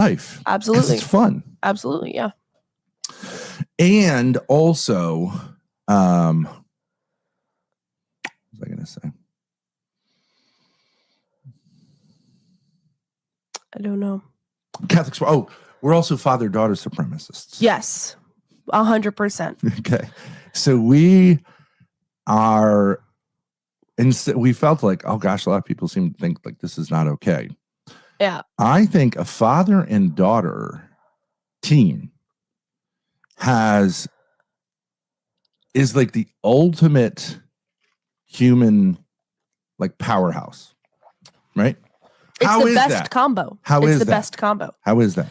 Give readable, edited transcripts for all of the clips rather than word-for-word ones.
life. Absolutely. It's fun. Absolutely, yeah. And also, what was I going to say? I don't know. Catholics. Oh, we're also father-daughter supremacists. Yes, 100%. Okay. So we are, we felt like, oh gosh, a lot of people seem to think like this is not okay. Yeah. I think a father and daughter team is like the ultimate human like powerhouse, right? It's the best combo. It's the best combo. How is that?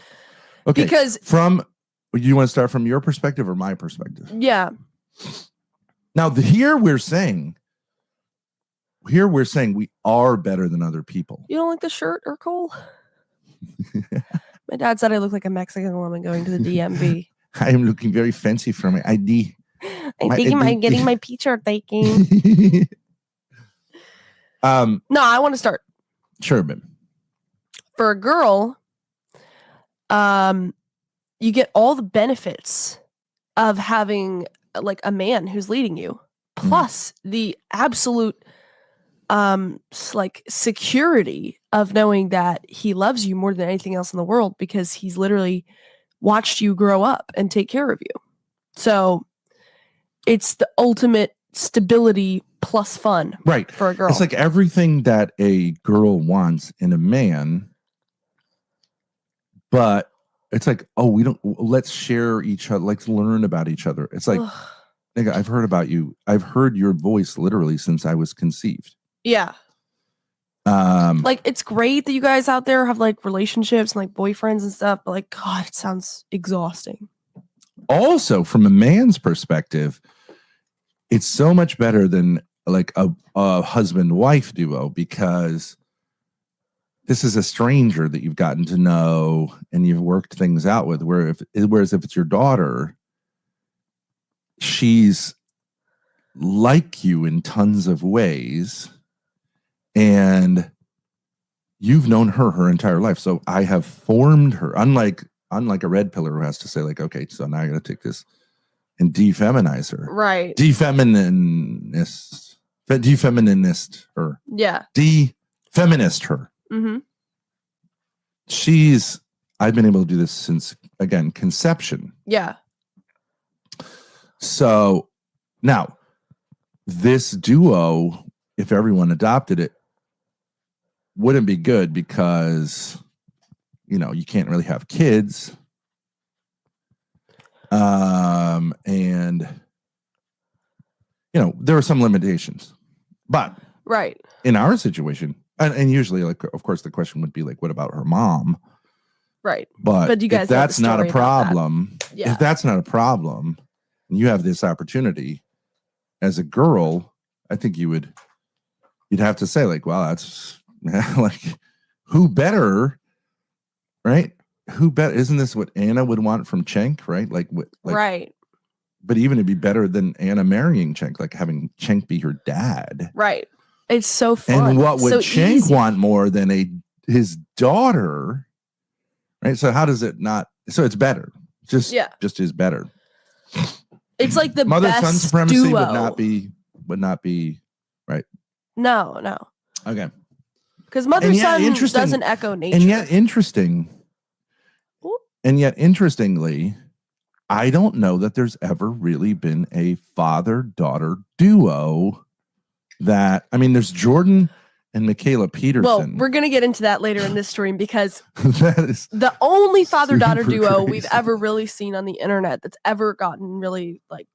Okay. Because you want to start from your perspective or my perspective? Yeah. Now here we're saying we are better than other people. You don't like the shirt, Urkel? My dad said I look like a Mexican woman going to the DMV. I am looking very fancy for my ID. I'm getting my picture taken. No, I want to start. Sure, babe. For a girl, you get all the benefits of having like a man who's leading you, plus the absolute like security of knowing that he loves you more than anything else in the world because he's literally watched you grow up and take care of you. So it's the ultimate stability plus fun, right? For a girl, it's like everything that a girl wants in a man. But it's like, oh, let's share each other, let's learn about each other. It's like, nigga, I've heard about you. I've heard your voice literally since I was conceived. Yeah. Like, it's great that you guys out there have like relationships and like boyfriends and stuff, but like, God, it sounds exhausting. Also, from a man's perspective, it's so much better than like a husband-wife duo because this is a stranger that you've gotten to know and you've worked things out with. Whereas if it's your daughter, she's like you in tons of ways, and you've known her entire life. So I have formed her, unlike a red pillar who has to say like, okay, so now I got to take this and defeminize her, right? Defeminist her, yeah. Defeminist her. Mm-hmm. I've been able to do this since, again, conception. Yeah. So now this duo, if everyone adopted it, wouldn't be good because, you can't really have kids. And, there are some limitations, but right. In our situation, and usually, like, of course, the question would be like, what about her mom? Right. But you guys if that's not a problem, yeah. If that's not a problem, and you have this opportunity as a girl, I think you'd have to say like, well, that's like, who better, right? Who better? Isn't this what Anna would want from Cenk, right? Like, right. But even it'd be better than Anna marrying Cenk, like having Cenk be her dad. Right. It's so fun. And what would Cenk easy. want more than his daughter? Right. So how does it not? So it's better. Just is better. It's like the mother-son best supremacy duo. would not be right. No. Okay. Because mother-son doesn't echo nature. And yet interestingly, I don't know that there's ever really been a father-daughter duo there's Jordan and Michaela Peterson. Well, we're going to get into that later in this stream because that is the only father-daughter duo we've ever really seen on the internet that's ever gotten really like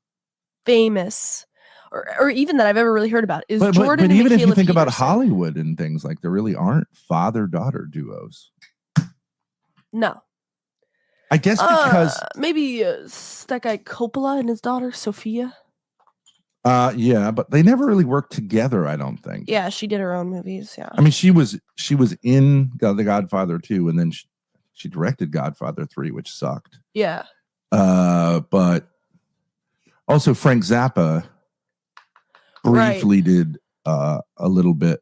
famous or even that I've ever really heard about is Jordan and even Michaela if you think Peterson. about Hollywood and things, like there really aren't father-daughter duos. No. I guess because maybe that guy Coppola and his daughter Sophia. Yeah, but they never really worked together, I don't think. Yeah, she did her own movies, yeah. I mean, she was in The Godfather 2, and then she directed Godfather 3, which sucked. Yeah. But also Frank Zappa briefly did a little bit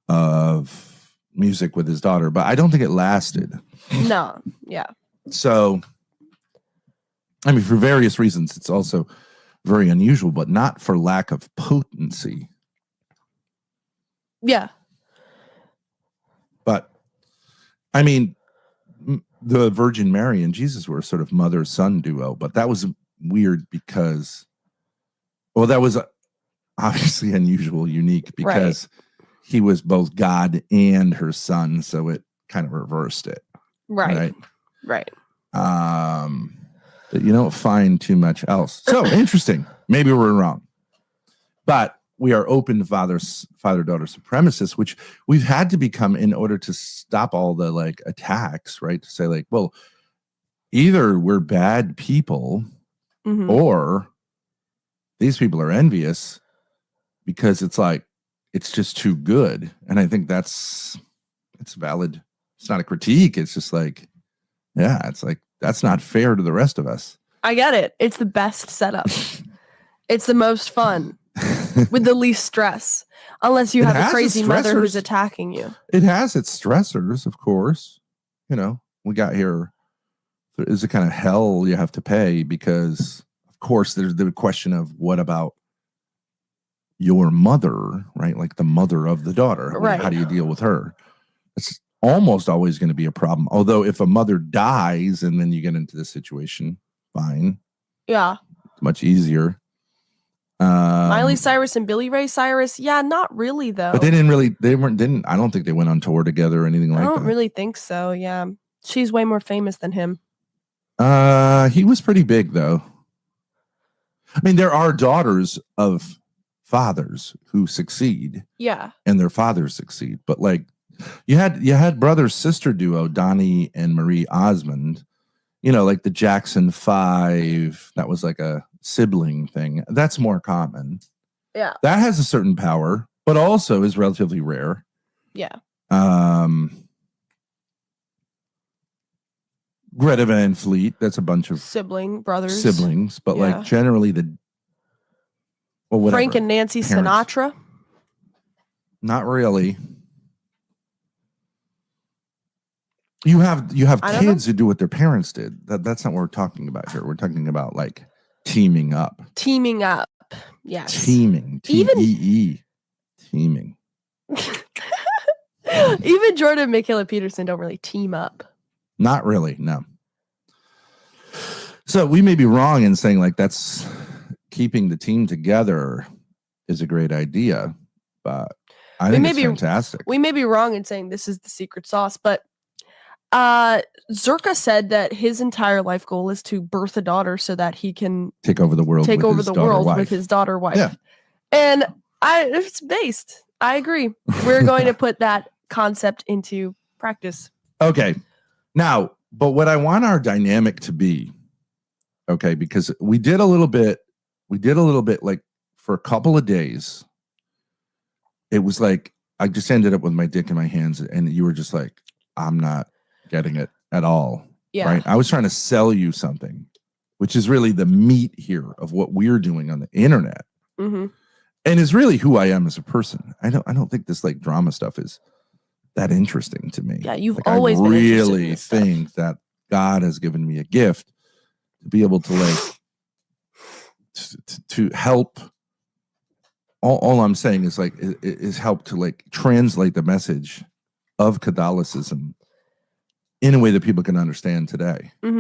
of music with his daughter, but I don't think it lasted. No. Yeah. So, I mean, for various reasons, it's also very unusual, but not for lack of potency. Yeah. But, I mean, the Virgin Mary and Jesus were sort of mother-son duo, but that was weird because, well, that was obviously unusual, unique, because he was both God and her son, so it kind of reversed it. Right. But you don't find too much else. So interesting. Maybe we're wrong. But we are open father-daughter supremacists, which we've had to become in order to stop all the like attacks, right? To say like, well, either we're bad people or these people are envious because it's like, it's just too good. And I think it's valid. It's not a critique. It's just like, yeah, it's like, that's not fair to the rest of us. I get it. It's the best setup. It's the most fun with the least stress. Unless you have a crazy mother who's attacking you. It has its stressors, of course. You know, we got here. There is a kind of hell you have to pay because, of course, there's the question of what about your mother, right? Like the mother of the daughter. Right. How do you deal with her? It's almost always going to be a problem. Although if a mother dies and then you get into this situation, fine. Yeah. It's much easier. Miley Cyrus and Billy Ray Cyrus, yeah, not really though. But I don't think they went on tour together or anything like that. I don't really think so, yeah. She's way more famous than him. He was pretty big though. I mean, there are daughters of fathers who succeed. Yeah. And their fathers succeed. But like you had brother-sister duo, Donnie and Marie Osmond, you know, like the Jackson 5, that was like a sibling thing. That's more common. Yeah. That has a certain power, but also is relatively rare. Yeah. Greta Van Fleet, that's a bunch of siblings, but like generally whatever. Frank and Nancy Sinatra. Not really. You have kids who do what their parents did. That's not what we're talking about here. We're talking about like teaming up. Teaming up. Yes. Teaming. T-E-E. Teaming. Even Jordan and Michaela Peterson don't really team up. Not really, no. So we may be wrong in saying like that's keeping the team together is a great idea, but I think it's fantastic. We may be wrong in saying this is the secret sauce, but Zerka said that his entire life goal is to birth a daughter so that he can take over the world with his daughter wife. Yeah. And it's based. I agree. We're going to put that concept into practice. Okay. Now, but what I want our dynamic to be, okay, because we did a little bit like for a couple of days. It was like I just ended up with my dick in my hands and you were just like, I'm not getting it at all. Yeah. Right. I was trying to sell you something, which is really the meat here of what we're doing on the internet. Mm-hmm. And is really who I am as a person. I don't think this like drama stuff is that interesting to me. Yeah, you've always been really think that God has given me a gift to be able to like to help. All I'm saying is like is help to like translate the message of Catholicism in a way that people can understand today. Mm-hmm.